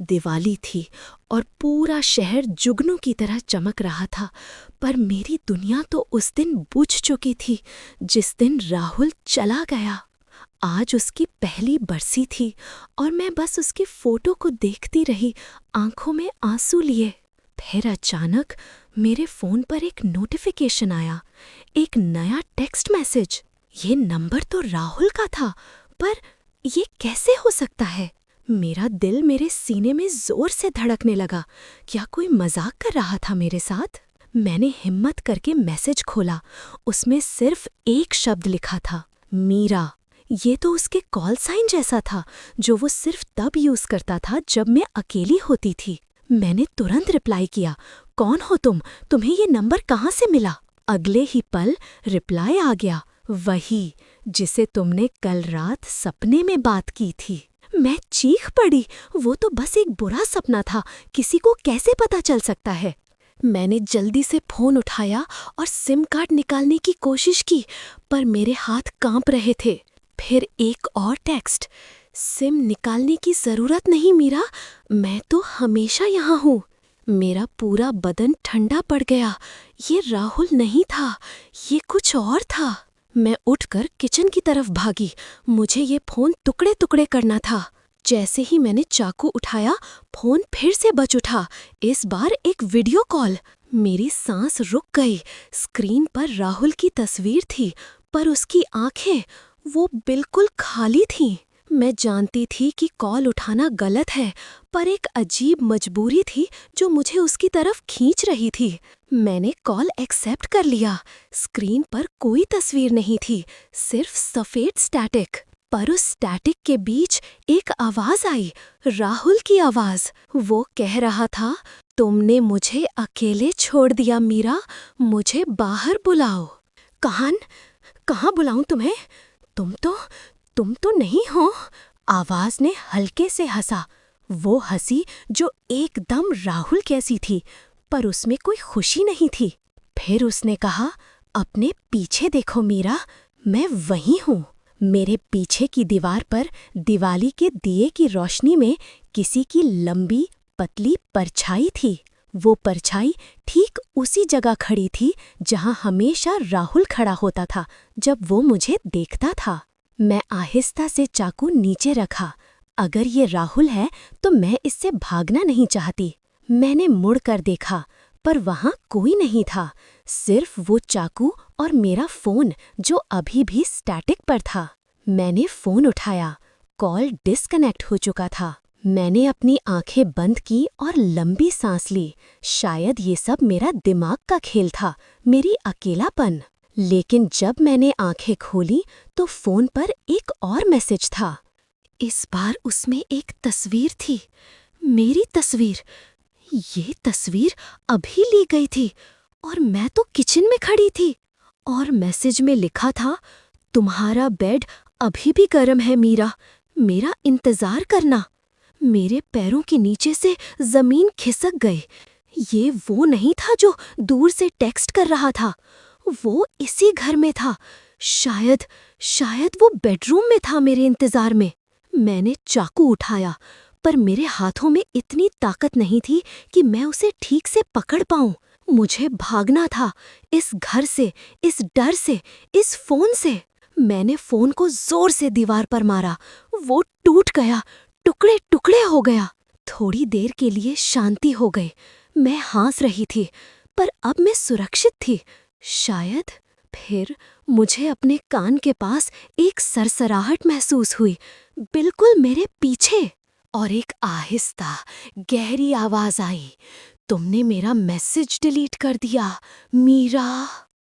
दिवाली थी और पूरा शहर जुगनू की तरह चमक रहा था, पर मेरी दुनिया तो उस दिन बुझ चुकी थी जिस दिन राहुल चला गया। आज उसकी पहली बरसी थी और मैं बस उसकी फोटो को देखती रही, आंखों में आंसू लिए। फिर अचानक मेरे फ़ोन पर एक नोटिफिकेशन आया, एक नया टेक्स्ट मैसेज। ये नंबर तो राहुल का था, पर ये कैसे हो सकता है? मेरा दिल मेरे सीने में जोर से धड़कने लगा। क्या कोई मजाक कर रहा था मेरे साथ? मैंने हिम्मत करके मैसेज खोला। उसमें सिर्फ एक शब्द लिखा था, मीरा। ये तो उसके कॉल साइन जैसा था, जो वो सिर्फ तब यूज करता था जब मैं अकेली होती थी। मैंने तुरंत रिप्लाई किया, कौन हो तुम? तुम्हें ये नंबर कहाँ से मिला? अगले ही पल रिप्लाई आ गया, वही जिसे तुमने कल रात सपने में बात की थी। मैं चीख पड़ी। वो तो बस एक बुरा सपना था, किसी को कैसे पता चल सकता है? मैंने जल्दी से फोन उठाया और सिम कार्ड निकालने की कोशिश की, पर मेरे हाथ कांप रहे थे। फिर एक और टेक्स्ट, सिम निकालने की जरूरत नहीं मीरा, मैं तो हमेशा यहाँ हूँ। मेरा पूरा बदन ठंडा पड़ गया। ये राहुल नहीं था, ये कुछ और था। मैं उठकर किचन की तरफ भागी। मुझे ये फोन टुकड़े टुकड़े करना था। जैसे ही मैंने चाकू उठाया, फोन फिर से बज उठा। इस बार एक वीडियो कॉल। मेरी सांस रुक गई। स्क्रीन पर राहुल की तस्वीर थी, पर उसकी आंखें, वो बिल्कुल खाली थीं। मैं जानती थी कि कॉल उठाना गलत है, पर एक अजीब मजबूरी थी जो मुझे उसकी तरफ खींच रही थी। मैंने कॉल एक्सेप्ट कर लिया। स्क्रीन पर कोई तस्वीर नहीं थी, सिर्फ सफेद स्टैटिक। पर उस स्टैटिक के बीच एक आवाज आई, राहुल की आवाज। वो कह रहा था, तुमने मुझे अकेले छोड़ दिया मीरा, मुझे बाहर बुलाओ। कहाँ बुलाऊं तुम्हें? तुम तो नहीं हो। आवाज ने हल्के से हंसा, वो हंसी जो एकदम राहुल कैसी थी, पर उसमें कोई खुशी नहीं थी। फिर उसने कहा, अपने पीछे देखो मीरा, मैं वहीं हूँ। मेरे पीछे की दीवार पर दिवाली के दिए की रोशनी में किसी की लंबी पतली परछाई थी। वो परछाई ठीक उसी जगह खड़ी थी जहाँ हमेशा राहुल खड़ा होता था जब वो मुझे देखता था। मैं आहिस्ता से चाकू नीचे रखा। अगर ये राहुल है तो मैं इससे भागना नहीं चाहती। मैंने मुड़कर देखा, पर वहाँ कोई नहीं था, सिर्फ वो चाकू और मेरा फ़ोन जो अभी भी स्टैटिक पर था। मैंने फ़ोन उठाया। कॉल डिस्कनेक्ट हो चुका था। मैंने अपनी आंखें बंद की और लंबी सांस ली। शायद ये सब मेरा दिमाग का खेल था, मेरी अकेलापन। लेकिन जब मैंने आंखें खोली तो फ़ोन पर एक और मैसेज था। इस बार उसमें एक तस्वीर थी, मेरी तस्वीर। ये तस्वीर अभी ली गई थी और मैं तो किचन में खड़ी थी। और मैसेज में लिखा था, तुम्हारा बेड अभी भी गर्म है मीरा, मेरा इंतज़ार करना। मेरे पैरों के नीचे से ज़मीन खिसक गई। ये वो नहीं था जो दूर से टेक्स्ट कर रहा था, वो इसी घर में था। शायद वो बेडरूम में था मेरे इंतज़ार में। मैंने चाकू उठाया, पर मेरे हाथों में इतनी ताकत नहीं थी कि मैं उसे ठीक से पकड़ पाऊं। मुझे भागना था, इस घर से, इस डर से, इस फ़ोन से। मैंने फ़ोन को ज़ोर से दीवार पर मारा। वो टूट गया, टुकड़े टुकड़े हो गया। थोड़ी देर के लिए शांति हो गई। मैं हंस रही थी, पर अब मैं सुरक्षित थी, शायद। फिर मुझे अपने कान के पास एक सरसराहट महसूस हुई, बिल्कुल मेरे पीछे। और एक आहिस्ता गहरी आवाज आई, तुमने मेरा मैसेज डिलीट कर दिया मीरा।